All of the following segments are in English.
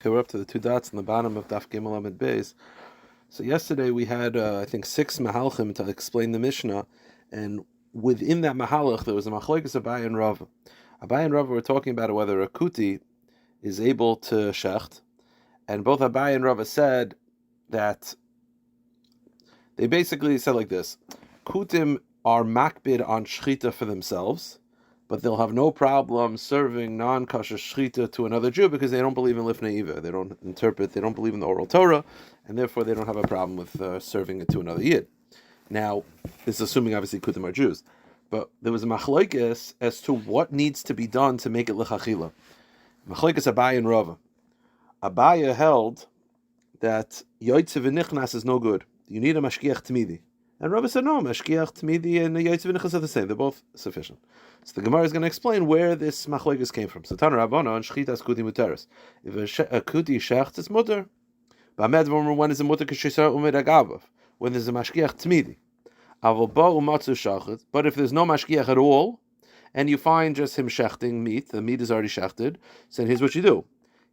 Okay, we're up to the two dots on the bottom of Daf Gimel Amid Beis. So yesterday we had, I think, 6 mahalchim to explain the Mishnah, and within that mahalach there was a machlokes Abai and Rav. Abai and Rav were talking about whether a kuti is able to shecht, and both Abai and Rav said that they basically said like this: kutim are makbid on shchita for themselves, but they'll have no problem serving non-kosher shchita to another Jew because they don't believe in lifnei iver. They don't interpret, they don't believe in the oral Torah, and therefore they don't have a problem with serving it to another Yid. Now, this is assuming obviously kutim are Jews, but there was a machlokes as to what needs to be done to make it lechachila. Machlokes Abai and Rava. Abai held that yoitze v'nichnas is no good. You need a mashgiach tmidi. And Rabbi said, no, mashgiach tmidi and yoitze v'nichnas are the same. They're both sufficient. So the Gemara is going to explain where this machlokes came from. So Tana Rabbana and shchitas kuti muteres. If a kuti shechts, it's muter. Ba'med when is a muter k'shisar umid agavav. When there's a mashgiach tmidi. Aval ba umatzu shachet. But if there's no mashgiach at all, and you find just him shechting meat, the meat is already shechted, so here's what you do.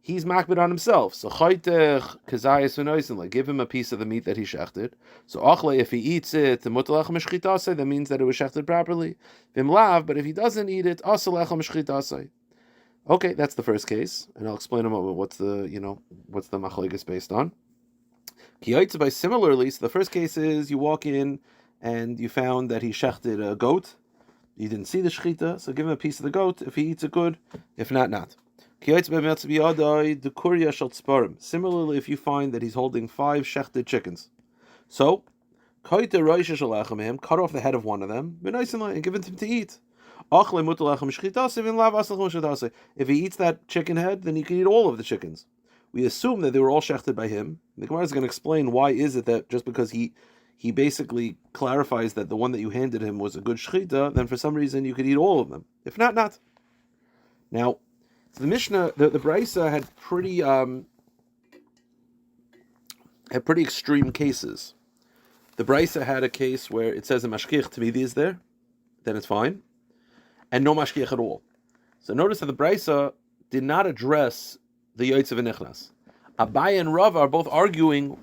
He's makbid on himself. So chaytech kazayis v'noisen, give him a piece of the meat that he shechted. So achle, if he eats it, the mutalach mishchitase, that means that it was shechted properly. V'imlav, but if he doesn't eat it, asalech mishchitase. Okay, that's the first case, and I'll explain in a moment what's the machlokes based on. By similarly, so the first case is you walk in and you found that he shechted a goat. You didn't see the shechita, so give him a piece of the goat. If he eats it, good. If not, not. Similarly, if you find that he's holding 5 shechted chickens, so cut off the head of one of them, and give it to him to eat. If he eats that chicken head, then he can eat all of the chickens. We assume that they were all shechted by him. The Gemara is going to explain why is it that just because he basically clarifies that the one that you handed him was a good shechita, then for some reason you could eat all of them. If not, not. Now, the Mishnah, the Brisa had pretty extreme cases. The Brisa had a case where it says a mashgiach tmidi is there, then it's fine, and no mashgiach at all. So notice that the Brisa did not address the yoitze v'nichnas. Abai and Rav are both arguing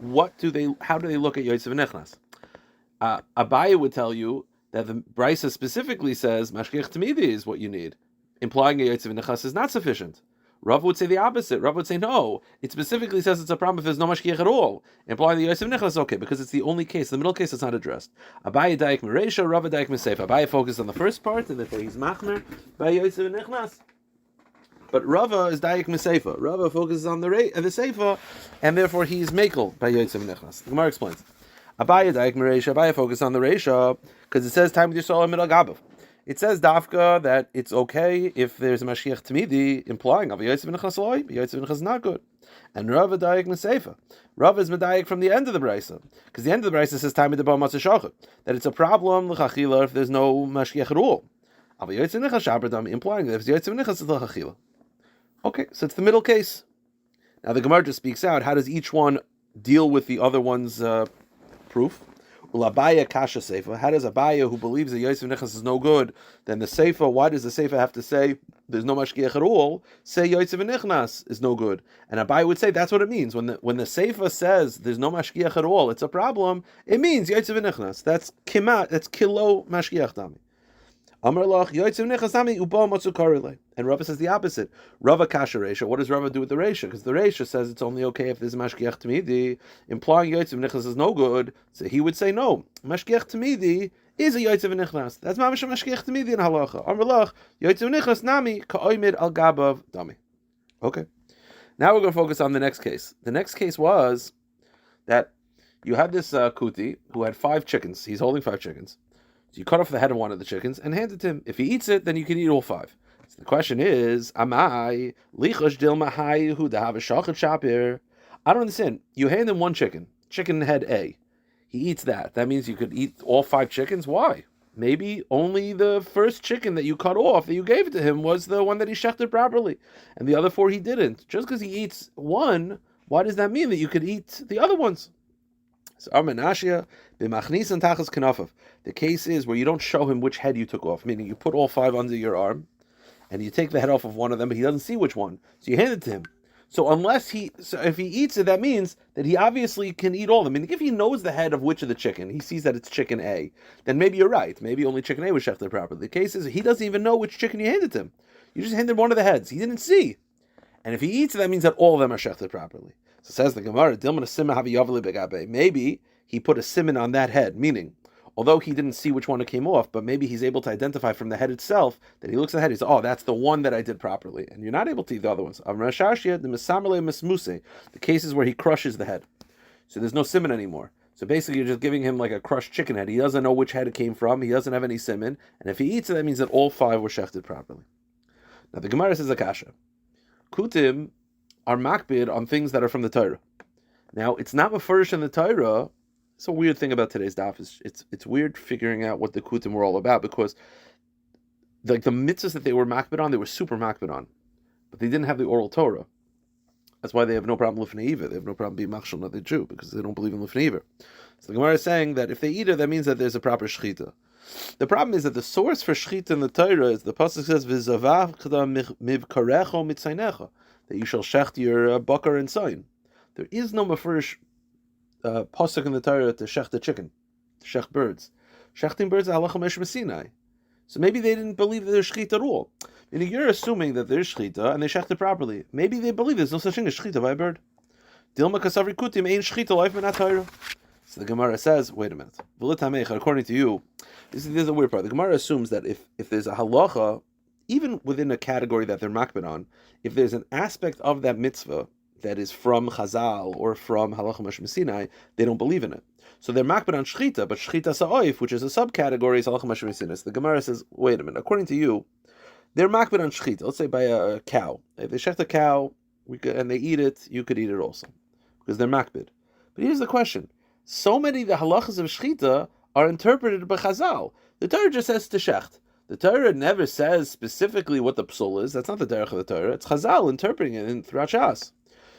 how do they look at yoitze v'nichnas. Abai would tell you that the Brisa specifically says mashgiach tmidi is what you need, implying a yoitze v'nichnas is not sufficient. Rav would say the opposite. Rav would say no. It specifically says it's a problem if there's no mashgiach at all, implying the yoitze v'nichnas is okay because it's the only case. The middle case is not addressed. Abai daik mereisha, Rav daik mesefa. Abai focused on the first part and that he's machmer by yoitze v'nichnas. But Rava is daik mesefa. Rava focuses on the seifa, and therefore he's mekel by yoitze v'nichnas. The Gemara explains. Abai daik mereisha. Abai focuses on the reisha because it says time with Yisrael middle gabav. It says dafka that it's okay if there's a mashgiach tmidi, implying of yoitze v'nichnas loy, yoitze v'nichnas is not good. And Rava daik mesefa. Rava is medayik from the end of the brisa, because the end of the brisa says time with the ba matzah shachet, that it's a problem l'chachila if there's no mashgiach at all. Av yoitze v'nichnas shabradam, implying that if it's yoitze v'nichnas it's l'chachila. Okay, so it's the middle case. Now the Gemara just speaks out. How does each one deal with the other one's proof? Ulabaya kasha seifa. How does Abaya, who believes that yoitze v'nichnas is no good, then the seifa? Why does the seifa have to say there's no mashgiach at all? Say yoitze v'nichnas is no good, and Abaya would say that's what it means. When the seifa says there's no mashgiach at all, it's a problem. It means yoitze v'nichnas. That's kimat. That's kilo mashgiach dami. Amar lach yoitze v'nichnas dami uba matzu karilei. And Rava says the opposite. Rava kasha reisha. What does Rava do with the reisha? Because the reisha says it's only okay if there's a mashgiach tmidi, implying yoitze v'nichnas is no good. So he would say no. Mashgiach tmidi is a yoitze v'nichnas. That's mamash mashgiach tmidi in halacha. Amar lach yoitze v'nichnas nami ka'oimid al gabav dami. Okay. Now we're going to focus on the next case. The next case was that you had this kuti who had 5 chickens. He's holding 5 chickens. So you cut off the head of one of the chickens and hand it to him. If he eats it, then you can eat all 5. So the question is, Amai lichash dilma hayu dahav shachet shapir. I don't understand. You hand him one chicken head A. He eats that. That means you could eat all 5 chickens. Why? Maybe only the first chicken that you cut off that you gave to him was the one that he shechted properly, and the other 4 he didn't. Just because he eats one, why does that mean that you could eat the other ones? So Armenashia b'machnisan tachas kanafav. The case is where you don't show him which head you took off, meaning you put all 5 under your arm, and you take the head off of one of them, but he doesn't see which one. So you hand it to him. So if he eats it, that means that he obviously can eat all of them. I mean, if he knows the head of which of the chicken, he sees that it's chicken A, then maybe you're right. Maybe only chicken A was shechted properly. The case is he doesn't even know which chicken you handed him. You just handed one of the heads. He didn't see. And if he eats it, that means that all of them are shechted properly. So says the Gemara, maybe he put a siman on that head, meaning, although he didn't see which one it came off, but maybe he's able to identify from the head itself that he looks at the head, he says, oh, that's the one that I did properly. And you're not able to eat the other ones. The cases where he crushes the head. So there's no siman anymore. So basically you're just giving him like a crushed chicken head. He doesn't know which head it came from. He doesn't have any siman. And if he eats it, that means that all 5 were shechted properly. Now the Gemara says Akasha. Kutim are makbid on things that are from the Torah. Now, it's not mafurish in the Torah. It's a weird thing about today's daf. It's weird figuring out what the kutim were all about, because like the mitzvahs that they were makbid on, they were super makbid on, but they didn't have the oral Torah. That's why they have no problem lifnei iver. They have no problem being machshel, not the Jew, because they don't believe in lifnei iver. So the Gemara is saying that if they eat it, that means that there's a proper shechita. The problem is that the source for shechita in the Torah is the pasuk says v'zavavchda mivkarecho mitzaynecha, that you shall shecht your bakar and sign. There is no mafurish pasuk in the Torah to shecht the chicken, to shecht birds. Shechting birds is halacha mesh Sinai. So maybe they didn't believe that there's shechita at all. Meaning you're assuming that there's shechita and they shecht it properly. Maybe they believe there's no such thing as shechita by a bird. Dilma kasavri kutim ein shechita life minat Torah. So the Gemara says, wait a minute. According to you, this is a weird part. The Gemara assumes that if there's a halacha, even within a category that they're makbid on, if there's an aspect of that mitzvah that is from Chazal or from Halacha Moshe Sinai, they don't believe in it. So they're makbid on shchita, but shchita sa'oif, which is a subcategory, is Halacha Moshe Sinai. So the Gemara says, wait a minute. According to you, they're makbid on shchita. Let's say by a cow. If they shecht a cow and they eat it, you could eat it also, because they're makbid. But here's the question. So many of the halachas of shchita are interpreted by Chazal. The Torah just says to shecht. The Torah never says specifically what the psul is. That's not the derech of the Torah. It's Chazal interpreting it throughout Shas.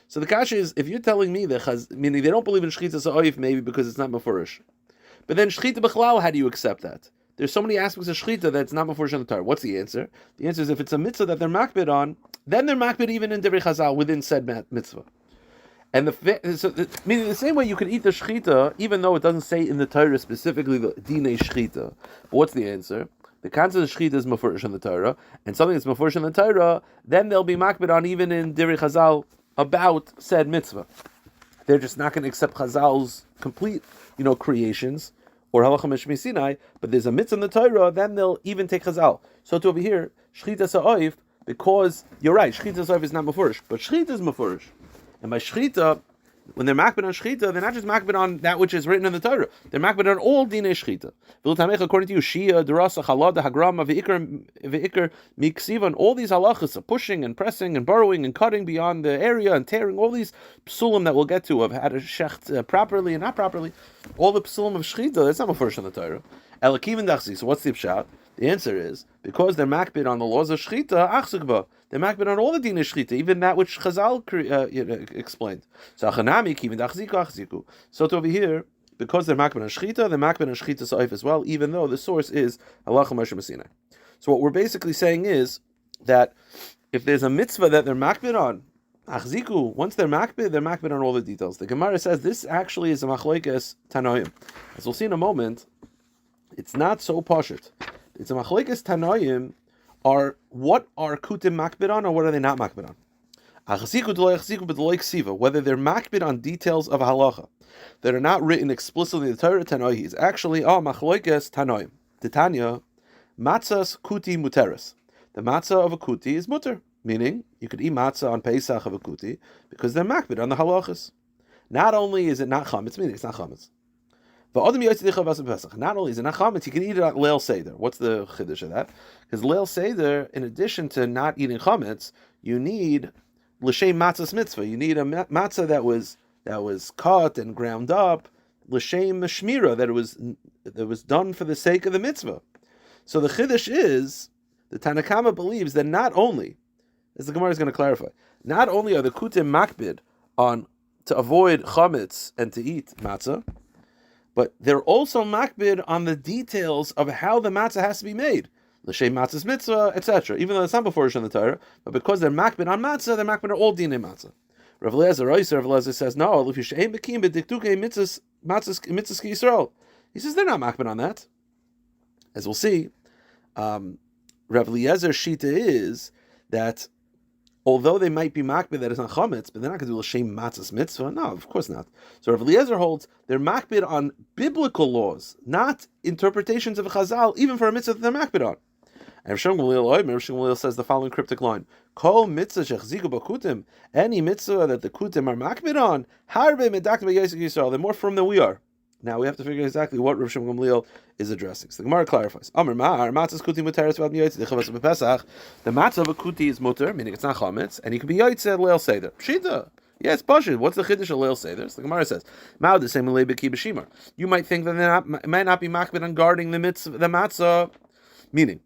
So the kasha is, if you're telling me that meaning they don't believe in shchita sa'oif, maybe because it's not mafurish, but then shchita b'chlal, how do you accept that? There's so many aspects of shchita that's not mafurish in the Torah. What's the answer? The answer is if it's a mitzvah that they're makbid on, then they're makbid even in divrei Chazal within said mitzvah. And meaning the same way you can eat the shchita, even though it doesn't say in the Torah specifically the dinei shchita. But what's the answer? The concept of shchita is mafurish in the Torah, and something that's mafurish in the Torah, then they'll be makbid on even in divrei Chazal about said mitzvah. They're just not going to accept Chazal's complete, creations or halacha mishmi Sinai, but there's a mitzvah in the Torah, then they'll even take Chazal. So to over here, shchita sa'oif, because you're right, shchita sa'oif is not mafurish, but shchita is mafurish. And by shchita, when they're makbid on shchita, they're not just makbid on that which is written in the Torah. They're makbid on all dinei shchita. According to you, shia, derasa, chalada, hagrama, ve'ikr, miksiva, and all these halachas of pushing and pressing and burrowing and cutting beyond the area and tearing, all these psulim that we'll get to of how to shecht properly and not properly, all the psulim of shchita, that's not mafurish in the Torah. Elakim dachzi. So what's the pshat? The answer is, because they're makbid on the laws of shchita, achzikba. They're makbid on all the din of shchita, even that which Chazal explained. So achanami kivin dachziku achziku. So to over here, because they're makbid on shchita, they're makbid on shchita sa'if as well, even though the source is halacha Moshe Sinai. So what we're basically saying is that if there's a mitzvah that they're makbid on, achziku, once they're makbid on all the details. The Gemara says this actually is a machlokes tanoim. As we'll see in a moment, it's not so pashut. It's a machlokes tanoim. What are kutim makbid on, or what are they not makbid on? Whether they're makbid on details of halacha that are not written explicitly in the Torah, tanoim is actually machlokes tanoim. Titania, matzahs kuti muteres. The matzah of a kuti is muter, meaning you could eat matzah on Pesach of a kuti because they're makbid on the halachas. Not only is it not chametz, meaning it's not chametz. Not only is it not chametz, you can eat it at Leil Seder. What's the chiddush of that? Because Leil Seder, in addition to not eating chametz, you need l'shem matzahs mitzvah. You need a matzah that was cut and ground up, l'shem shmira, that was done for the sake of the mitzvah. So the chiddush is the Tanakama believes that not only, as the Gemara is going to clarify, not only are the kutim makbid on to avoid chametz and to eat matzah, but they're also makbid on the details of how the matzah has to be made. L'shem matzah's mitzvah, etc. Even though it's not before in the Torah, but because they're makbid on matzah, they're makbid on all dinei matzah. Rav Eliezer says, no, if you she'ein bekim b'diktukei mitzvahs Yisrael. He says they're not makbid on that. As we'll see, Rav Eliezer's shita is that although they might be makbid that it's not chametz, but they're not going to do l'shem matzahs mitzvah. No, of course not. So Rav Eliezer holds they're makbid on biblical laws, not interpretations of Chazal, even for a mitzvah that they're makbid on. And Rav Shmuel says the following cryptic line: Kol mitzvah shechziku b'kutim, any mitzvah that the kutim are makbid on, harbe medaktim b'yosek Yisrael, they're more firm than we are. Now we have to figure out exactly what Rav Shimon Gamliel is addressing. So the Gemara clarifies: Amar Mar matzahs kuti muteres v'ad miyotzei dechavas b'Pesach. The matzah of a kuti is muter, meaning it's not chametz, and he can be yotzei leil seder. Pshita. Yeah, it's pashut. What's the chiddush of leil seder? So the Gemara says, "Ma'od the same malei b'ki b'shimar." You might think that it might not be makbid on guarding the mitzvah, the matzah, meaning,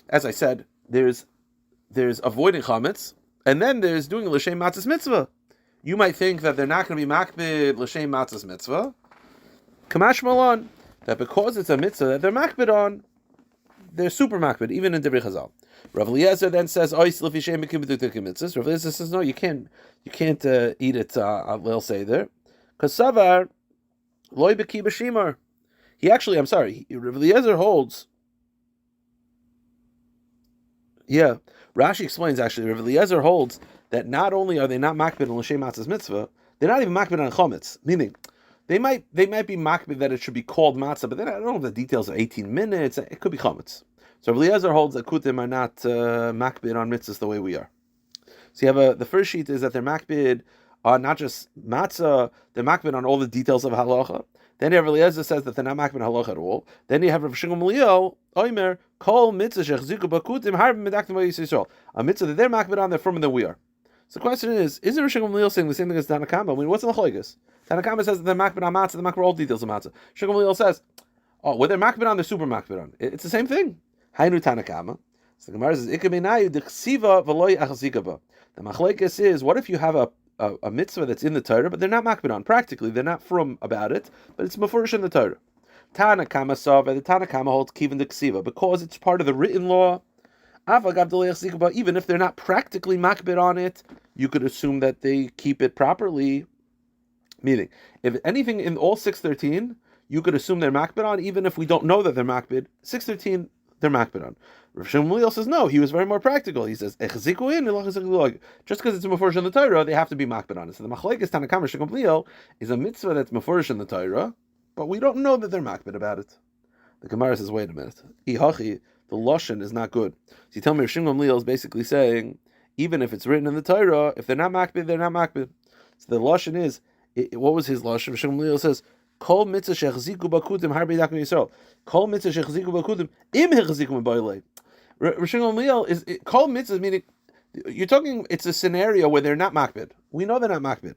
as I said, there's avoiding chametz, and then there's doing l'shem matzahs mitzvah. You might think that they're not going to be makbid l'shem matzahs mitzvah. Kamash Malon, that because it's a mitzvah that they're makbid on, they're super makbid, even in Divrei Chazal. Rav Eliezer then says, Rav Eliezer says, no, you can't eat it on Leil Seder. Because Savar, loy b'ki b'shimar. Rav Eliezer holds, Rashi explains actually, Rav Eliezer holds that not only are they not makbid on l'shem matzahs mitzvah, they're not even makbid on chometz, meaning, They might be makbid that it should be called matzah, but then I don't know the details of 18 minutes. It could be chametz. So Rabbi Eliezer holds that kutim are not makbid on mitzvahs the way we are. So you have the first sheet is that they're makbid on not just matzah, they're makbid on all the details of halacha. Then you have Rabbi Eliezer says that they're not makbid on halacha at all. Then you have Rav Shimon Gamliel, Oimer, kol mitzvah shechziku b'kutim harb medaktim b'Yisrael. A mitzvah that they're makbid on, they're firmer than we are. So the question is Rav Shimon Gamliel saying the same thing as Tanakama? I mean, what's the machlokes? Tanakama says that they're makbid on matzah, they're makbid on all details of matzah. Shimon Gamliel says, what they're makbid on, they're super makbid on. It's the same thing. Hainu Tanakama. So the Gemara says, Ikabenayu d'chsiva v'loy achazikaba. The machlokes is, what if you have a mitzvah that's in the Torah, but they're not makbid on? Practically, they're not from about it, but it's mefurish in the Torah. Tanakama saw, the Tanakama holds kiven d'chsiva, because it's part of the written law. Even if they're not practically makbid on it, you could assume that they keep it properly. Meaning, if anything in all 613, you could assume they're makbid on, even if we don't know that they're makbid. 613, they're makbid on. Rav Shimon Gamliel says no. He was very more practical. He says just because it's a mefurish in the Torah, they have to be makbid on it. So the machlokes Tanakama Shimon Gamliel is a mitzvah that's mefurish in the Torah, but we don't know that they're makbid about it. The Gemara says, wait a minute. The lashon is not good. So you tell me Rav Shimon Gamliel is basically saying, even if it's written in the Torah, if they're not makbid, they're not makbid. So the lashon is, what was his lashon? Rav Shimon Gamliel says, Kol mitzvah shechziku b'kutim harbi dakim Yisrael. Kol mitzvah shechziku b'kutim im hechziku m'baylei. Rav Shimon Gamliel is kol mitzvah meaning you're talking. It's a scenario where they're not makbid. We know they're not makbid.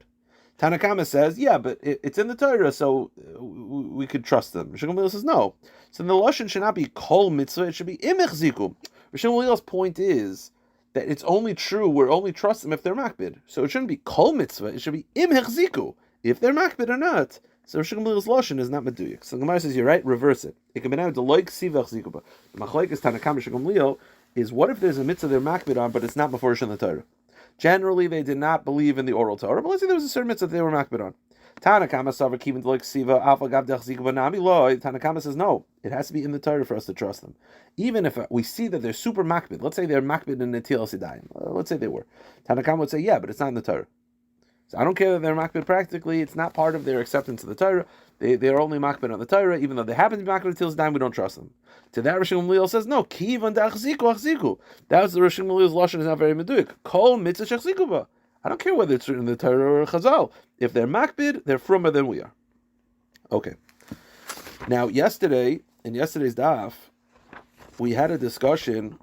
Tanakama says, yeah, but it's in the Torah, so we could trust them. Rav Shimon Gamliel says no. So the lashon should not be kol mitzvah; it should be im hechziku. Rav Shimon Gamliel's point is that it's only true. We're only trust them if they're makbid. So it shouldn't be kol mitzvah; it should be im hechziku. If they're makbid or not. So Rav Shimon Gamliel's lashon is not meduyik. So the Gemara says you're right. Reverse it. It can be now the loik sivach zikuba. The machlokes Tanakama Rav Shimon Gamliel is what if there's a mitzvah they're makbid on, but it's not mefurish in the Torah. Generally, they did not believe in the oral Torah, but let's say there was a certain mitzvah that they were makbid on. Tanakama savar kivin loik siva alpha gav dech zikuba nami loy. Tanakama says no. It has to be in the Torah for us to trust them, even if we see that they're super makbid. Let's say they're makbid in Netil Sidayim. Let's say they were. Tanakama would say yeah, but it's not in the Torah. So I don't care that they're makbid practically. It's not part of their acceptance of the Torah. They're only makbid on the Torah, even though they happen to be makbid until time. We don't trust them. To that, Rav Shimon Gamliel says no. Kivan da'achziku achziku. That was the Rav Shimon Gamliel's lashon is not very meduyik. Kol mitzvah shechziku ba. I don't care whether it's written in the Torah or Chazal. If they're makbid, they're frumer than we are. Okay. Now, in yesterday's daf, we had a discussion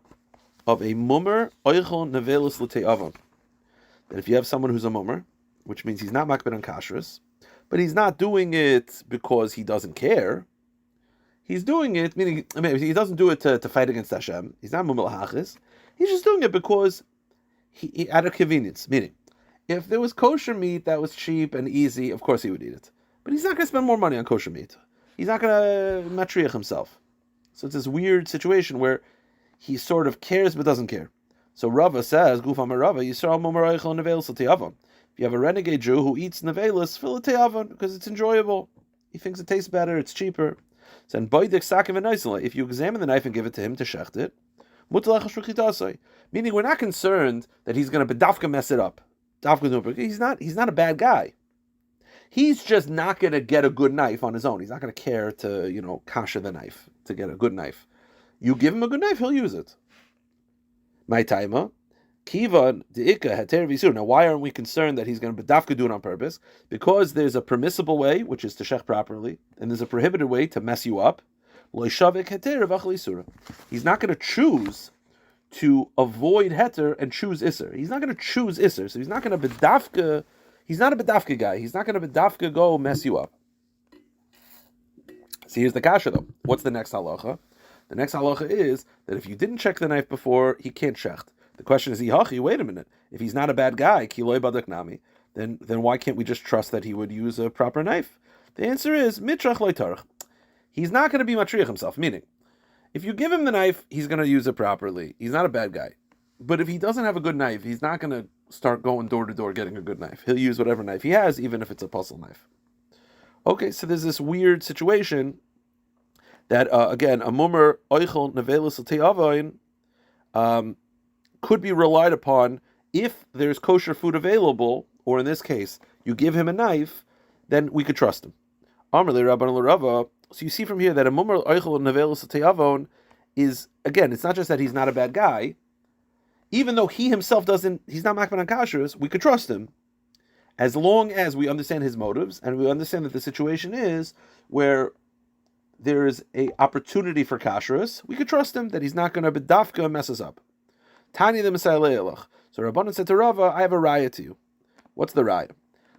of a mummer oichel nevelus l'tei avam. That if you have someone who's a mummer, which means he's not makbid on kashrus, but he's not doing it because he doesn't care. He's doing it, meaning he doesn't do it to fight against Hashem. He's not mumel hachis. He's just doing it because he out of convenience. Meaning, if there was kosher meat that was cheap and easy, of course he would eat it. But he's not going to spend more money on kosher meat. He's not going to matriach himself. So it's this weird situation where he sort of cares but doesn't care. So Rava says, Gufam Rava, Yisrael mumar oichel nevel l'tei avam. If you have a renegade Jew who eats nevelis, filetei avon, because it's enjoyable. He thinks it tastes better, it's cheaper. So if you examine the knife and give it to him to shecht it, meaning we're not concerned that he's going to bedafka mess it up. He's not a bad guy. He's just not going to get a good knife on his own. He's not going to care to, kasha the knife, to get a good knife. You give him a good knife, he'll use it. My taima, kiva deika heter visur. Now, why aren't we concerned that he's going to bedafka do it on purpose? Because there's a permissible way, which is to shech properly, and there's a prohibited way to mess you up. He's not going to choose to avoid heter and choose isser. He's not going to choose isser, so he's not going to bedafka. He's not a bedafka guy. He's not going to bedafka go mess you up. See, here's the kasha though. What's the next halacha? The next halacha is that if you didn't check the knife before, he can't shecht. The question is, wait a minute. If he's not a bad guy, kiloi badak nami, then why can't we just trust that he would use a proper knife? The answer is mitrach loitarach. He's not going to be matriach himself, meaning, if you give him the knife, he's going to use it properly. He's not a bad guy. But if he doesn't have a good knife, he's not going to start going door to door getting a good knife. He'll use whatever knife he has, even if it's a puzzle knife. Okay, so there's this weird situation that, again, a mummer oichel nevelis te'avoin could be relied upon if there's kosher food available, or in this case, you give him a knife, then we could trust him. Amrli Rabban l'Rava. So you see from here that a mummer oichel nevelis te'avon is, again, it's not just that he's not a bad guy. Even though he himself he's not makban on kashrus, we could trust him, as long as we understand his motives and we understand that the situation is where there is a opportunity for kashrus. We could trust him that he's not going to bedafka mess us up. Tani the Messiah le'elach. So Rabbanan said to Rava, I have a raya to you. What's the raya?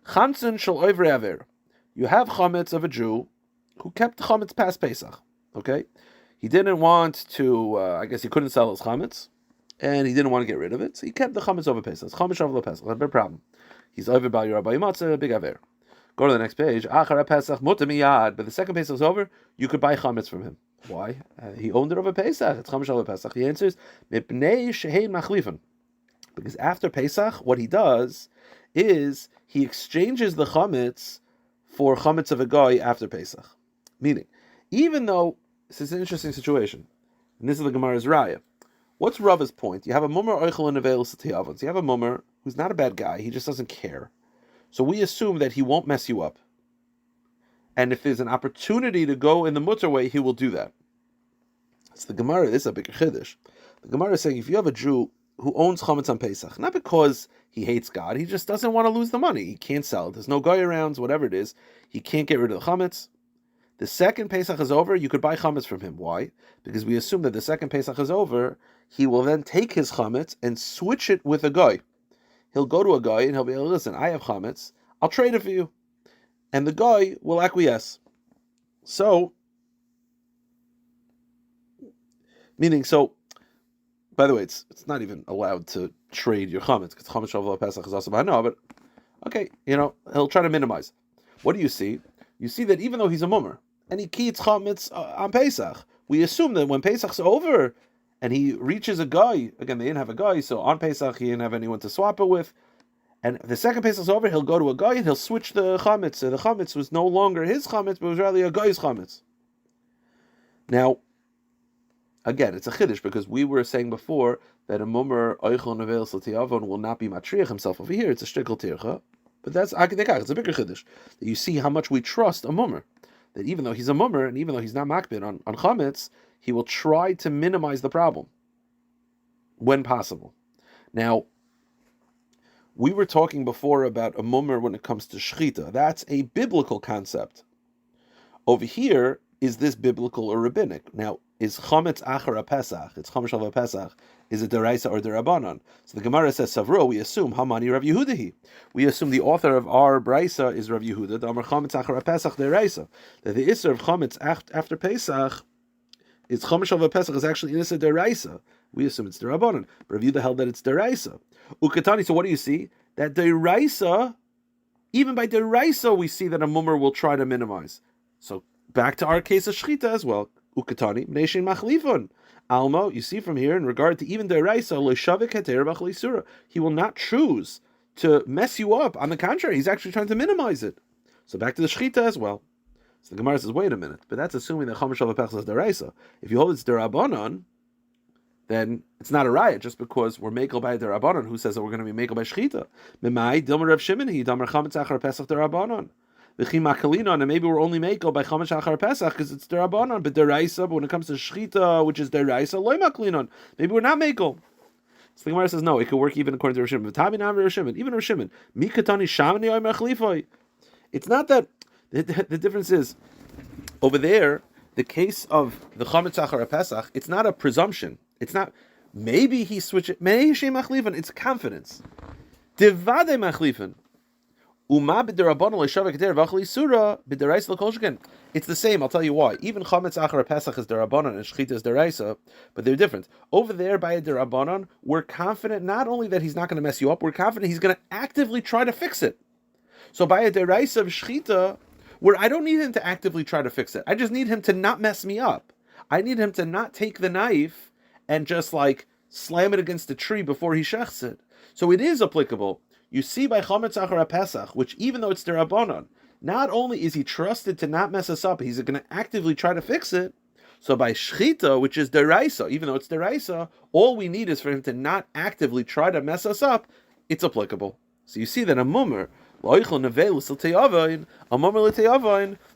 Chamtzin shel oivre aver. You have chametz of a Jew who kept chametz past Pesach. Okay, he didn't want to. I guess he couldn't sell his chametz, and he didn't want to get rid of it, so he kept the chametz over Pesach. Chametz over Pesach. That's a big problem. He's over by your Rabbi Matzah, big aver. Go to the next page. Achara Pesach mutar miyad. But the second Pesach is over, you could buy chametz from him. Why? He owned it over Pesach. It's chametz over Pesach. The answer is mipnei shehein machlifin. Because after Pesach, what he does is he exchanges the chametz for chametz of a guy after Pesach. Meaning, even though this is an interesting situation, and this is the Gemara's raya. What's Rava's point? You have a mummer oichel and nevelis te'avon. So you have a mummer who's not a bad guy. He just doesn't care. So we assume that he won't mess you up. And if there's an opportunity to go in the mutter way, he will do that. It's the Gemara. This is a bigger chiddush. The Gemara is saying if you have a Jew who owns chametz on Pesach, not because he hates God, he just doesn't want to lose the money. He can't sell it. There's no guy around, whatever it is. He can't get rid of the chametz. The second Pesach is over, you could buy chametz from him. Why? Because we assume that the second Pesach is over, he will then take his chametz and switch it with a guy. He'll go to a guy and he'll be, listen, I have chametz, I'll trade it for you. And the guy will acquiesce. So, by the way, it's not even allowed to trade your chametz, because chametz shavla Pesach is also by no, but okay, he'll try to minimize. What do you see? You see that even though he's a mummer, and he keeps chametz on Pesach, we assume that when Pesach's over, and he reaches a guy, again, they didn't have a guy, so on Pesach, he didn't have anyone to swap it with, and the second Pesach's over, he'll go to a guy, and he'll switch the chametz, so the chametz was no longer his chametz, but was rather a guy's chametz. Now, again, it's a chiddush, because we were saying before that a mummer, oichel nevelis te'avon, will not be matriach himself. Over here, it's a shtickle tircha, but that's, it's a bigger chiddush, that you see how much we trust a mummer, that even though he's a mummer, and even though he's not makbid on chametz, he will try to minimize the problem when possible. Now, we were talking before about a mummer when it comes to shchita. That's a biblical concept. Over here, is this biblical or rabbinic? Now, is chametz achar Pesach, it's chametz shalva Pesach, is it deraisa or derabanan? So the Gemara says, Savro, we assume, Hamani Rav Yehudahi. We assume the author of our brisa is Rav Yehuda, the Amar chametz achar Pesach deraisa. That the isser of chametz after Pesach, it's chametz shalva Pesach is actually in issa deraisa. We assume it's derabanan. Rav Yehuda held that it's deraisa. Ukatani, so what do you see? That deraisa, even by deraisa, we see that a mummer will try to minimize. So back to our case of shchita as well. Ukatani, Mneshin Machlifon. Almo, you see from here, in regard to even deraisa, lo shavik heter b'chol isura, he will not choose to mess you up. On the contrary, he's actually trying to minimize it. So back to the shechita as well. So the Gemara says, wait a minute, but that's assuming that Chomesh Shava Pechas is deraisa. If you hold it's derabanan, then it's not a riot just because we're mekel by derabanan. Who says that we're going to be mekel by shechita? Memai Dilma Rav Shimon he Damar Chametz Achar Pesach derabanan. V'chi Makalina, and maybe we're only mekel by Chomesh Achar Pesach because it's derabanan. But deraisa, but when it comes to shechita, which is deraisa, loy makalinon. Maybe we're not mekel. So the Gemara says no, it could work even according to Rav Shimon. V'tabi Nam Rav Shimon, even Rav Shimon. Mikatani Shamani Omer Chlifoi. It's not that the difference is over there. The case of the Chametz Achar Pesach, it's not a presumption. It's not maybe he switched it. It's confidence. Devade machlifin. It's the same. I'll tell you why. Even Chametz Achar Pesach is derabanan and Shechita is deraisa, but they're different. Over there by a derabanan, we're confident not only that he's not going to mess you up, we're confident he's going to actively try to fix it. So by a deraisa of Shechita, where I don't need him to actively try to fix it, I just need him to not mess me up. I need him to not take the knife and just like slam it against the tree before he shechts it. So it is applicable. You see by Chametz Achar Pesach, which even though it's derabanan, not only is he trusted to not mess us up, he's going to actively try to fix it. So by Shechita, which is deraisa, even though it's deraisa, all we need is for him to not actively try to mess us up. It's applicable. So you see that a mummer,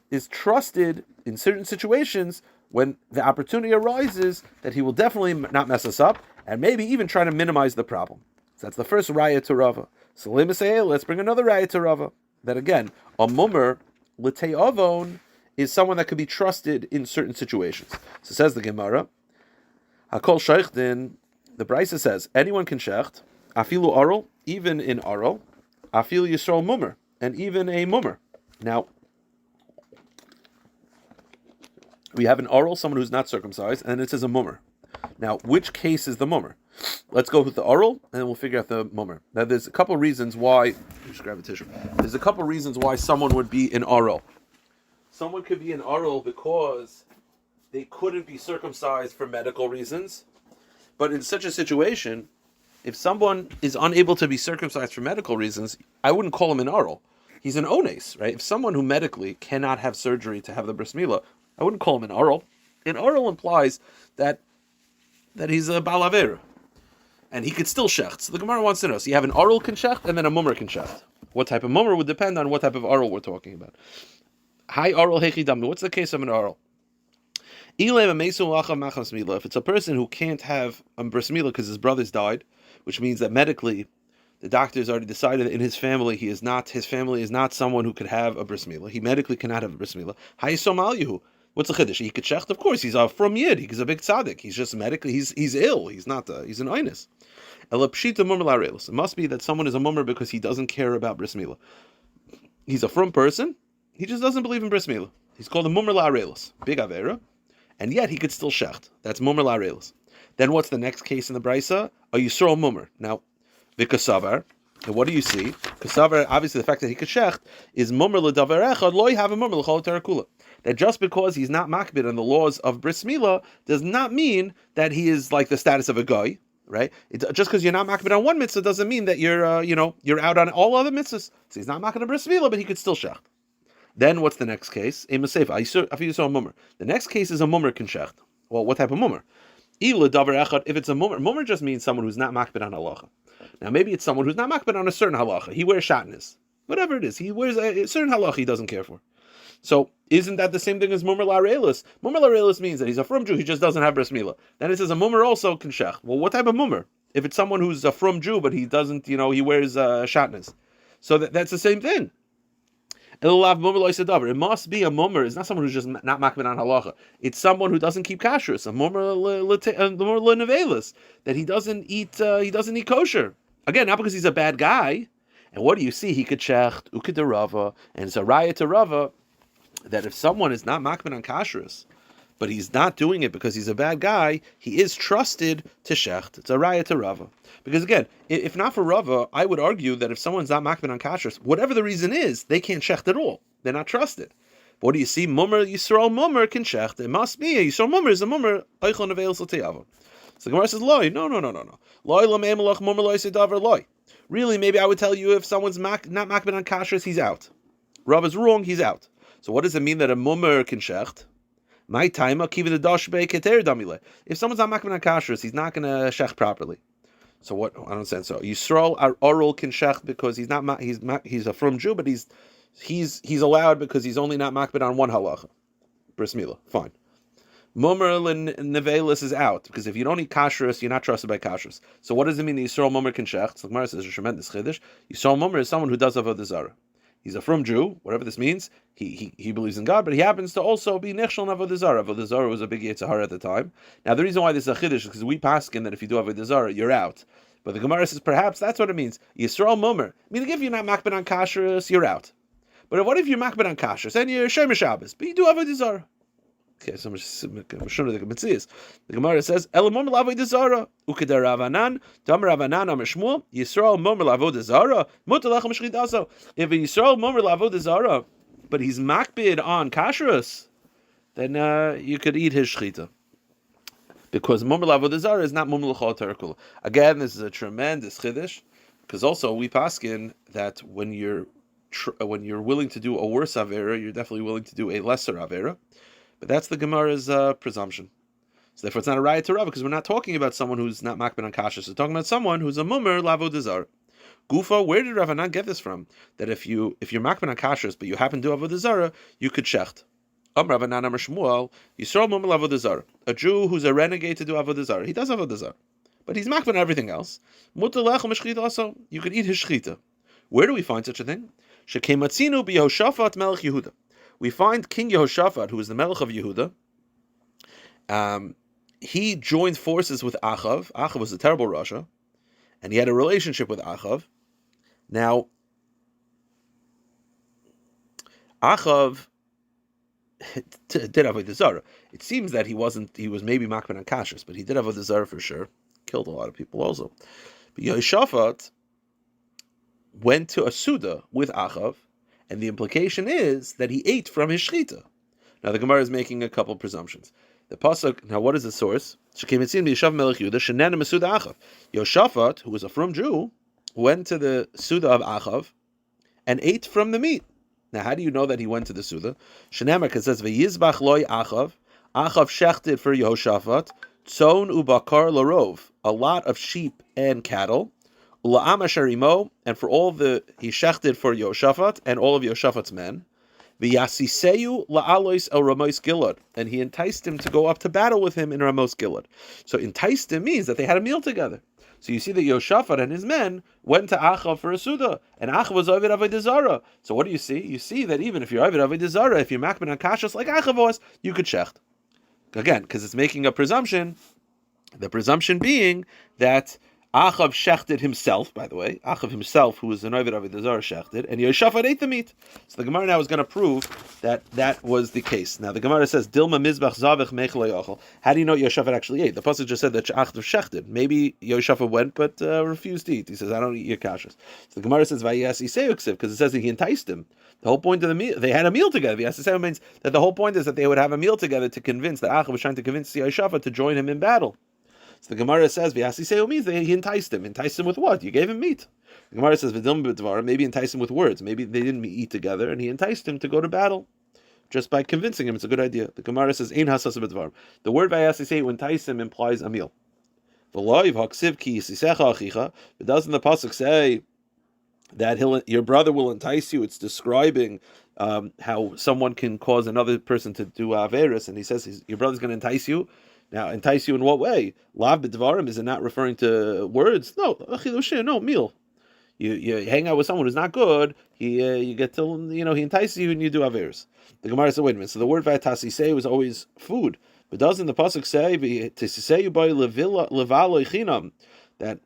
is trusted in certain situations when the opportunity arises that he will definitely not mess us up and maybe even try to minimize the problem. So that's the first raya to Rava. So let's bring another raya to Rava. That again, a mummer l'te'avon is someone that could be trusted in certain situations. So says the Gemara, Hakol sheichtin, the Brisa says, anyone can shecht, afilu aral, even in aral, afilu yisrael mummer, and even a mummer. Now, we have an aral, someone who's not circumcised, and it says a mummer. Now, which case is the mummer? Let's go with the aral, and then we'll figure out the mummer. Now, there's a couple reasons why. Just grab a tissue. There's a couple reasons why someone would be an aral. Someone could be an aral because they couldn't be circumcised for medical reasons. But in such a situation, if someone is unable to be circumcised for medical reasons, I wouldn't call him an aral. He's an ones, right? If someone who medically cannot have surgery to have the bris milah, I wouldn't call him an aral. An aral implies that he's a bal avera, and he could still shecht. So the Gemara wants to know, so you have an aral can shecht, and then a mummer can shecht. What type of mummer would depend on what type of aral we're talking about. Hi aral hechi damnu. What's the case of an aral? If it's a person who can't have a bris milah because his brothers died, which means that medically the doctors already decided that in his family his family is not someone who could have a bris milah. He medically cannot have a bris milah. Hi somal. What's the chiddush? He could shecht. Of course, he's from Yid. He's a big tzaddik. He's just medically. He's ill. He's not. He's an oines. It must be that someone is a mummer because he doesn't care about bris milah. He's a from person. He just doesn't believe in bris milah. He's called a mummer la'arelis, big avera, and yet he could still shecht. That's mummer la'arelis. Then what's the next case in the brisa? A yisrael mummer. Now, v'kasavar. And what do you see? Kasavar, obviously the fact that he could shecht is mummer l'davar echad loy have a mummer l'chol terakula. That just because he's not makbid on the laws of bris milah does not mean that he is like the status of a guy, right? Just because you're not makbid on one mitzvah doesn't mean that you're out on all other mitzvahs. So he's not makbid on bris milah, but he could still shecht. Then what's the next case? A mummer. The next case is a mummer can shecht. Well, what type of mummer? If it's a mummer just means someone who's not makbid on halacha. Now maybe it's someone who's not makbid on a certain halacha. He wears shatnez. Whatever it is, he wears a certain halacha he doesn't care for. So isn't that the same thing as mummer la'arelis? Mummer la'arelis means that he's a frum Jew, he just doesn't have bris milah. Then it says a mummer also can shecht. Well, what type of mummer? If it's someone who's a frum Jew, but he doesn't, he wears shatnez. So that's the same thing. It must be a mummer. It's not someone who's just not makbid on halacha. It's someone who doesn't keep kashrus. A mummer lenevelis, that he doesn't eat kosher. Again, not because he's a bad guy. And what do you see? He could shecht uked de Rava, and it's a raya to Rava that if someone is not makbid on kashrus, but he's not doing it because he's a bad guy, he is trusted to shecht. It's a raya to Rava. Because again, if not for Rava, I would argue that if someone's not makbid on kashrus, whatever the reason is, they can't shecht at all. They're not trusted. But what do you see? Mummer, Yisrael mummer can shecht. It must be a Yisrael mummer is a mummer. Eichel neveil l'teyavon. So the Gemara says, loy, no. Loy l'me'emelach mummer loy sedavar loy. Really, maybe I would tell you if someone's not makbid on kashrus, he's out. Rav is wrong, he's out. So what does it mean that a mummer can shecht? My time, the dosh keter damile. If someone's not makbid on kashrus, he's not going to shecht properly. So what? I don't understand. So Yisrael oral can shecht because he's a from Jew, but he's allowed because he's only not makbid on one halacha. Bris milah, fine. Mummer nevelis is out because if you don't eat kashrus, you're not trusted by kashrus. So what does it mean that Yisrael mummer can shecht? So the Gemara says a tremendous chiddush. Yisrael mummer is someone who does avodah zarah. He's a from Jew, whatever this means. He believes in God, but he happens to also be nichshel in avodah zarah. Avodah zarah was a big yetzer hara at the time. Now the reason why this is a chiddush is because we paskin that if you do avodah zarah, you're out. But the Gemara says perhaps that's what it means. Yisrael mummer, meaning if you're not makbid on kashrus, you're out. But what if you're makbid on kashrus and you're shemer Shabbos, but you do avodah zarah? Okay, so the Gemara says, "Elamom l'avodah zarah ukeder Ravanan, Dam Ravanan Amar Shmuel, Yisrael momer l'avodah zarah, mutar lechem shchitaso." If a Yisrael momer l'avodah zarah, but he's makbid on kashrus, then you could eat his shchita, because momer l'avodah zarah is not momer l'chol terkul. Again, this is a tremendous chiddush, because also we paskin that when you're willing to do a worse avera, you're definitely willing to do a lesser avera. But that's the Gemara's presumption. So therefore, it's not a riot to Rav because we're not talking about someone who's not makbid on kashrus. We're talking about someone who's a mummer l'avodah zarah. Gufa, where did Rav Anan get this from? That if you're makbid on kashrus but you happen to avodah zarah, you could shecht. Rav Anan Amar Shmuel, Yisrael mummer l'avodah zarah. A Jew who's a renegade to do avodah zarah, he does avodah zarah, but he's makbid on everything else. Mutar lechem shchita also, you could eat his shchita. Where do we find such a thing? Shekematzinu b'Yehoshaphat melech Yehuda. We find King Yehoshaphat, who is the Melech of Yehuda. He joined forces with Achav. Achav was a terrible Rasha, and he had a relationship with Achav. Now, Achav did avodah zarah. It seems that he was maybe makbid on kashrus, but he did avodah zarah for sure. Killed a lot of people also. But Yehoshaphat went to a Suda with Achav, and the implication is that he ate from his shchita. Now the Gemara is making a couple presumptions. The pasuk. Now, what is the source? Yehoshaphat, who was a from Jew, went to the Suda of Achav and ate from the meat. Now, how do you know that he went to the Suda? Shenamar says v'yizbach loy Achav. Achav shechted for Yehoshaphat tzon ubakar larov, a lot of sheep and cattle. Ula'am asharimo, and for all he shechted for Yehoshaphat and all of Yehoshaphat's men. V'yasiseyu la'alois el Ramos Gilad, and he enticed him to go up to battle with him in Ramos Gilad. So enticed him means that they had a meal together. So you see that Yehoshaphat and his men went to Achav for a Suda, and Achav was Ovid avodah zarah. So what do you see? You see that even if you're Ovid avodah zarah, if you're makbid on kashrus like Achav was, you could shecht. Again, because it's making a presumption, the presumption being that Achav shechted himself, by the way. Achav himself, who was an Ovid avodah zarah, shechted, and Yehoshaphat ate the meat. So the Gemara now is going to prove that was the case. Now the Gemara says, Dilma mizbach zavich mechel yochel. How do you know Yehoshaphat actually ate? The pasuk just said that Achav shechted. Maybe Yehoshaphat went, but refused to eat. He says, I don't eat your kashrus. So the Gemara says, Vayas iseuksiv, because it says that he enticed him. The whole point of the meal, they had a meal together. Vayas iseu means that the whole point is that they would have a meal together to convince, that Achav was trying to convince Yehoshaphat to join him in battle. So the Gemara says, V'yasiseu means that he enticed him. Enticed him with what? You gave him meat. The Gemara says, V'dilm b'dvar, maybe enticed him with words. Maybe they didn't eat together, and he enticed him to go to battle. Just by convincing him, it's a good idea. The Gemara says, Ein hasas b'dvar. The word V'yasiseu, entice him, implies a meal. V'loiv ha'ksiv ki yisisecha achicha. But doesn't the pasuk say that your brother will entice you? It's describing how someone can cause another person to do averis, and he says your brother's going to entice you. Now, entice you in what way? Lav b'dvarim, is it not referring to words? No, no, meal. You hang out with someone who's not good, you get to, he entices you and you do averis. The Gemara said, wait a minute, so the word v'tasisei was always food. But doesn't the pasuk say, v'tasisei by levalo chinam, that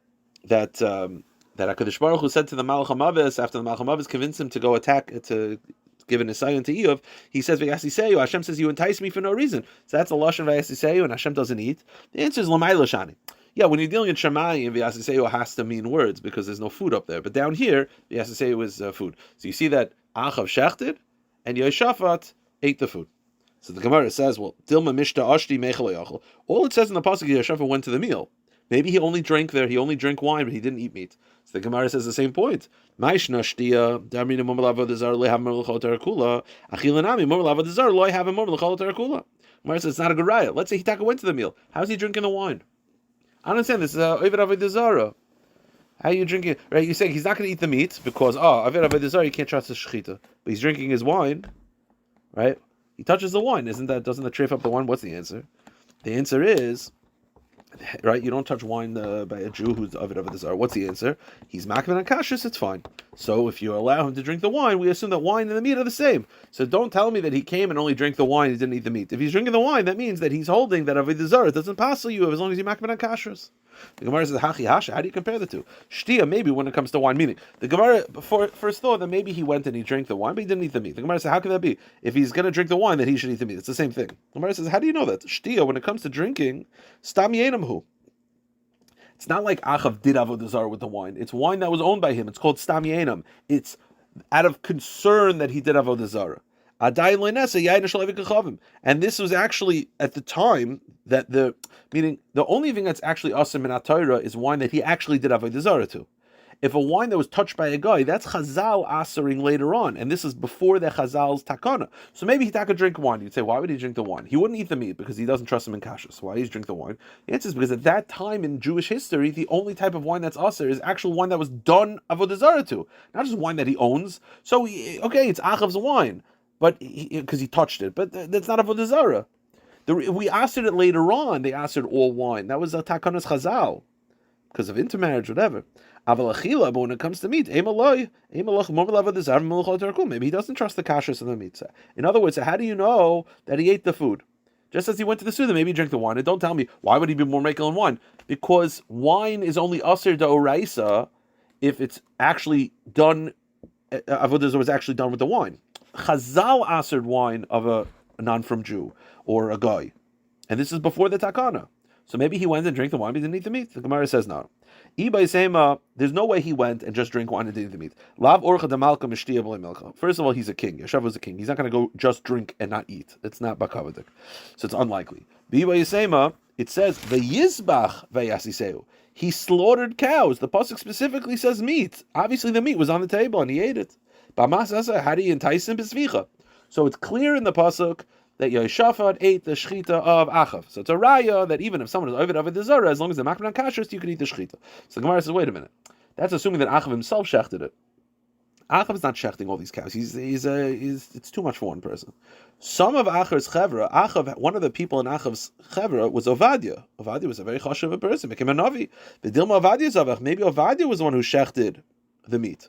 HaKadosh Baruch Hu said to the Malach HaMavis, after the Malach HaMavis convinced him to go attack, to give an assignment to Eov, he says, V'yasiseyu, Hashem says, you entice me for no reason. So that's a lashon V'yasiseyu, and Hashem doesn't eat. The answer is L'may Lashani. Yeah, when you're dealing in Shamayim, V'yasiseyu has to mean words, because there's no food up there. But down here, V'yasiseyu is food. So you see that Achav shechted, and Yehoshaphat ate the food. So the Gemara says, well, Dilma mishta ashti mechel yachol. All it says in the pasuk, Yehoshaphat went to the meal. Maybe he only drank wine, but he didn't eat meat. So the Gemara says the same point. Ma'ishna shtia damrina mumel avodah zara lo have mumel l'chol tarakula. Achilanami mumel avodah zara lo have mumel l'chol tarakula. Gemara says it's not a good raya. Let's say Hitaka went to the meal. How's he drinking the wine? I don't understand. This is Ovid avodah zara. How are you drinking? Right? You're saying he's not going to eat the meat because Ovid avodah zara, you can't trust his shechita, but he's drinking his wine, right? He touches the wine. Doesn't that treif up the wine? What's the answer? The answer is, right, you don't touch wine by a Jew who's Ovid avodah zara. What's the answer? He's makvan and kashrus, it's fine. So if you allow him to drink the wine, we assume that wine and the meat are the same. So don't tell me that he came and only drank the wine, he didn't eat the meat. If he's drinking the wine, that means that he's holding that avodah zara. It doesn't pass you as long as you makvan and kashrus. The Gemara says, Hachi Hasha, how do you compare the two? Shtia, maybe when it comes to wine, meaning the Gemara first thought that maybe he went and he drank the wine, but he didn't eat the meat. The Gemara says, how can that be? If he's going to drink the wine, then he should eat the meat. It's the same thing. The Gemara says, how do you know that? Shtia, when it comes to drinking, Stam Yenamhu. It's not like Achav did avodah zara with the wine. It's wine that was owned by him. It's called Stam Yenam. It's out of concern that he did avodah zara. And this was actually at the time that the only thing that's actually asim in Torah is wine that he actually did avodah zara to. If a wine that was touched by a guy, that's Chazal asering later on, and this is before the Chazal's takana. So maybe he could drink wine. You'd say, why would he drink the wine? He wouldn't eat the meat because he doesn't trust him in kashrus. Why does he drink the wine? The answer is because at that time in Jewish history, the only type of wine that's aser is actual wine that was done avodah zara to, not just wine that he owns. So it's Achav's wine, but because he touched it, but that's not avodah zara. We asered it later on. They asered all wine. That was a takanas Chazal because of intermarriage, whatever. But when it comes to meat, maybe he doesn't trust the kashrus of the meat. In other words, how do you know that he ate the food? Just as he went to the suda, maybe he drank the wine. And don't tell me, why would he be more makel in wine? Because wine is only aser d'oraisa if it's actually done, avodah zara was actually done with the wine. Chazal asered wine of a non-from Jew or a guy. And this is before the takana. So maybe he went and drank the wine, but he didn't eat the meat. The Gemara says no. There's no way he went and just drank wine and didn't eat the meat. First of all, he's a king. Yeshav was a king. He's not going to go just drink and not eat. It's not bakavadik. So it's unlikely. It says, V'yizbach v'yasiseu. He slaughtered cows. The pasuk specifically says meat. Obviously the meat was on the table and he ate it. How do you entice him? So it's clear in the pasuk that Yehoshaphat ate the shechita of Achav. So it's a raya that even if someone is Ovid avodah zara, as long as they're makban kashrus, you can eat the shechita. So the Gemara says, wait a minute. That's assuming that Achav himself shechted it. Achav is not shechting all these cows. It's too much for one person. Some of Achav's chevra, one of the people in Achav's chevra was Ovadia. Ovadia was a very chashuv person, became a navi. V'dilma Ovadia zavach. Maybe Ovadia was the one who shechted the meat.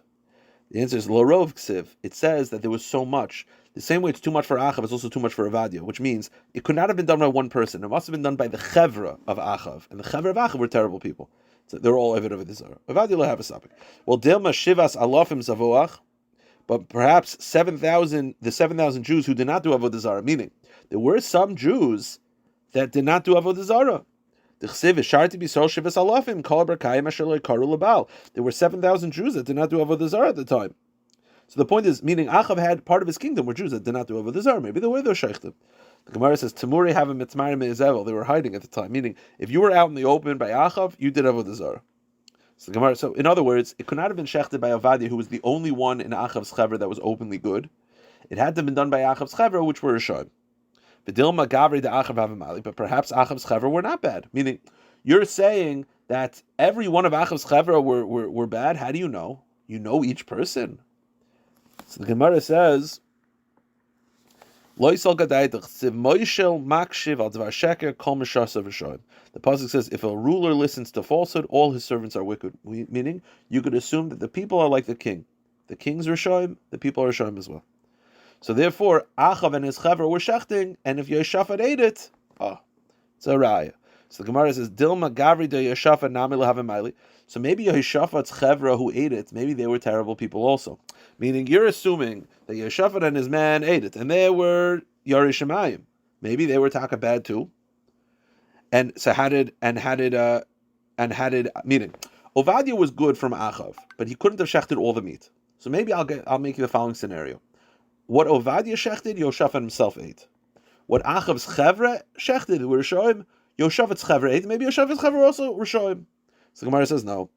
The answer is Lorov Ksiv. It says that there was so much. The same way it's too much for Achav, it's also too much for Avadia, which means it could not have been done by one person. It must have been done by the chevra of Achav. And the chevra of Achav were terrible people. So they're all Ovid avodah zara. Avadia will have a sapik. Well, Dilma Shivas Alofim Zavoach, but perhaps the 7,000 Jews who did not do avodah zara, meaning there were some Jews that did not do avodah zara. There were 7,000 Jews that did not do avodah zara at the time. So the point is, meaning Achav had part of his kingdom were Jews that did not do avodah zara. Maybe they were those sheikhtim. The Gemara says, Tamuri have a mitzmarim me'ezevel. They were hiding at the time. Meaning, if you were out in the open by Achav, you did avodah zara. So the Gemara. So in other words, it could not have been shechted by Avadia, who was the only one in Achav's chevra that was openly good. It had to have been done by Achav's chevra, which were Rishon. B'dilma gavri de Achav avamali. But perhaps Achav's chevra were not bad. Meaning, you're saying that every one of Achav's chevra were bad. How do you know? You know each person. So the Gemara says, the pasuk says, if a ruler listens to falsehood, all his servants are wicked. Meaning, you could assume that the people are like the king. The king's Rishoim, the people are Rishoim as well. So therefore, Achav and his chevra were shechting, and if Yehoshaphat ate it, it's a raya. So the Gemara says, Dilma Gavri de Yehoshaphat nami lehavim. So maybe Yehoshaphat's chevra who ate it, maybe they were terrible people also. Meaning you're assuming that Yehoshaphat and his man ate it, and they were Yarei Shemayim. Maybe they were taka bad too. And so meaning Ovadia was good from Achav, but he couldn't have shechted all the meat. So maybe I'll make you the following scenario. What Ovadia shechted, Yehoshaphat himself ate. What Achav's chevra shechted were Rishoim, Yehoshaphat's chevra ate. Maybe Yehoshaphat's chevra also Rishoim. So the Gemara says no.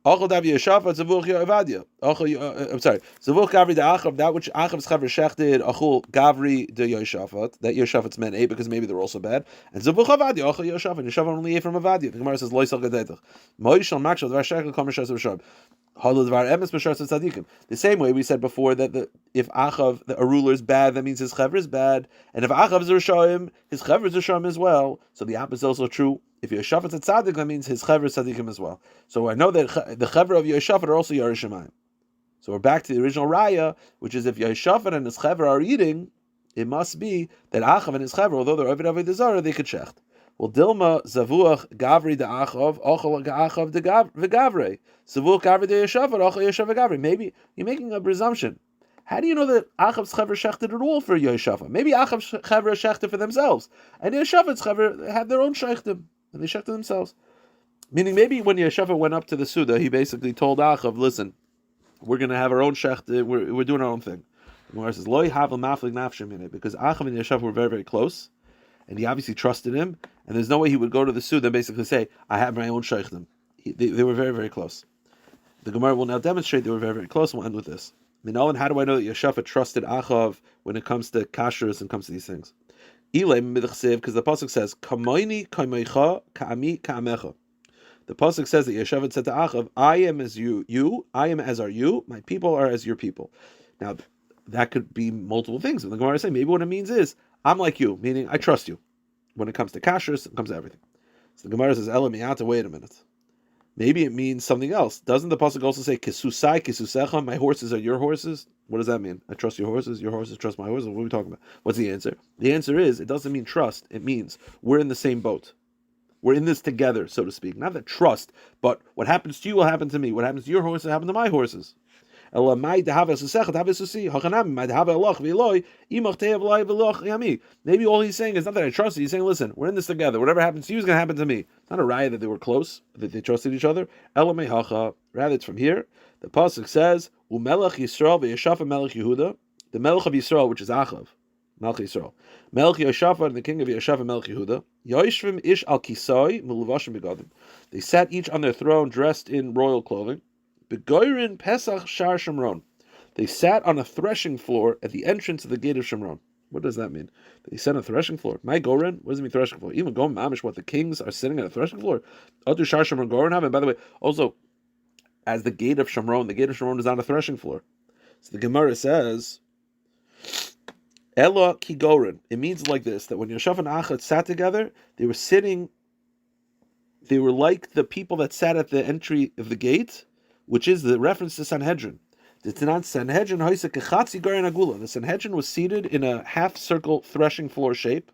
Achol Dav Yeshafat Zavuch Yoavadia. I'm sorry. Zavuch Gavri de Achav, that which Achav's chaver shechted. Achol Gavri de Yeshafat. That Yeshafat's men ate because maybe they're also bad. And Zavuch Avadia. Achol Yeshafat. Yeshafat only ate from Avadia. The Gemara says Loisal Gadetach. Moishal Makshal Vashekal Kamashas Vashab. The same way we said before that if Achav, a ruler, is bad, that means his chaver is bad, and if Achav is Rishoim, his chaver is Rishoim as well. So the opposite is also true. If Yeshafat is tzaddik, that means his chaver is tzaddikim as well. So I know that the chaver of Yeshafat are also Yerushalayim. So we're back to the original raya, which is if Yeshafat and his chaver are eating, it must be that Achav and his chaver, although they're Ovid Avodah Zarah, they could shecht. Well, Dilma Zavuach Gavri de Achav, Ochel Achav de Gavre. Zavuach Gavri de Yeshafat, Ochel Yeshafat Gavre. Maybe you're making a presumption. How do you know that Achav's chaver shechted at all for Yeshafat? Maybe Achav's chaver shechted for themselves, and Yeshafat's chaver had their own shechtim, and they shechted themselves. Meaning, maybe when Yeshafat went up to the Suda, he basically told Achav, "Listen, we're going to have our own shecht. We're doing our own thing." The Gemara says, "Lo havel maflig nafshim in it," because Achav and Yeshafat were very, very close. And he obviously trusted him, and there's no way he would go to the Suda and basically say, I have my own sheikhdim. They were very, very close. The Gemara will now demonstrate they were very, very close, and we'll end with this. Minalan, how do I know that Yeshafat trusted Achav when it comes to kashrus and comes to these things? Because the Pasuk says, Kamoini kamoicha ka'ami ka'amecha. The Pasuk says that Yeshafat said to Achav, I am as you, I am as are you, my people are as your people. Now, that could be multiple things. And the Gemara is saying, maybe what it means is, I'm like you, meaning I trust you. When it comes to kashrus, it comes to everything. So the Gemara says, Ela miyata, wait a minute. Maybe it means something else. Doesn't the Pasuk also say, Kisusai, Kisusecha, my horses are your horses? What does that mean? I trust your horses trust my horses? What are we talking about? What's the answer? The answer is, it doesn't mean trust. It means we're in the same boat. We're in this together, so to speak. Not that trust, but what happens to you will happen to me. What happens to your horses will happen to my horses. Maybe all he's saying is not that I trust you. He's saying, listen, we're in this together. Whatever happens to you is going to happen to me. It's not a raya that they were close, that they trusted each other. Rather, it's from here. The pasuk says, "Umelech Yisrael v'Yeshafat Melech Yehuda." The Melech of Yisrael, which is Achav, Melech Yisrael, Melech Yeshafat, and the king of Yeshafat Melech Yehuda. Yoishvim ish al kisai meluvashim begadim. They sat each on their throne, dressed in royal clothing. Begoirin Pesach Shar Shomron. They sat on a threshing floor at the entrance of the gate of Shomron. What does that mean? They sat on a threshing floor. My Gorin? What does it mean threshing floor? Even Gorin Mamish, what, the kings are sitting on a threshing floor? Adu Shar Shomron Gorin have. And by the way, also, as the gate of Shomron is on a threshing floor. So the Gemara says, Ela ki Gorin. It means like this, that when Yeshafat and Achad sat together, they were like the people that sat at the entry of the gate, which is the reference to Sanhedrin. The Sanhedrin was seated in a half-circle threshing floor shape,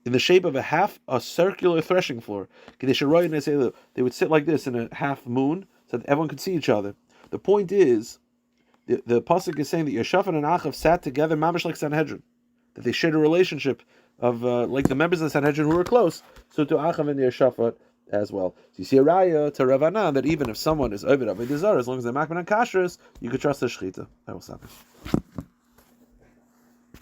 in the shape of a circular threshing floor. They would sit like this in a half moon, so that everyone could see each other. The point is, the pasuk is saying that Yeshafat and Achav sat together, mamish like Sanhedrin, that they shared a relationship of like the members of the Sanhedrin who were close, so to Achav and Yeshafat as well. So you see a raya to Ravanan that even if someone is Ovid Avodah Zarah, as long as they're makban and kashrus, you could trust the shechita. I will stop it.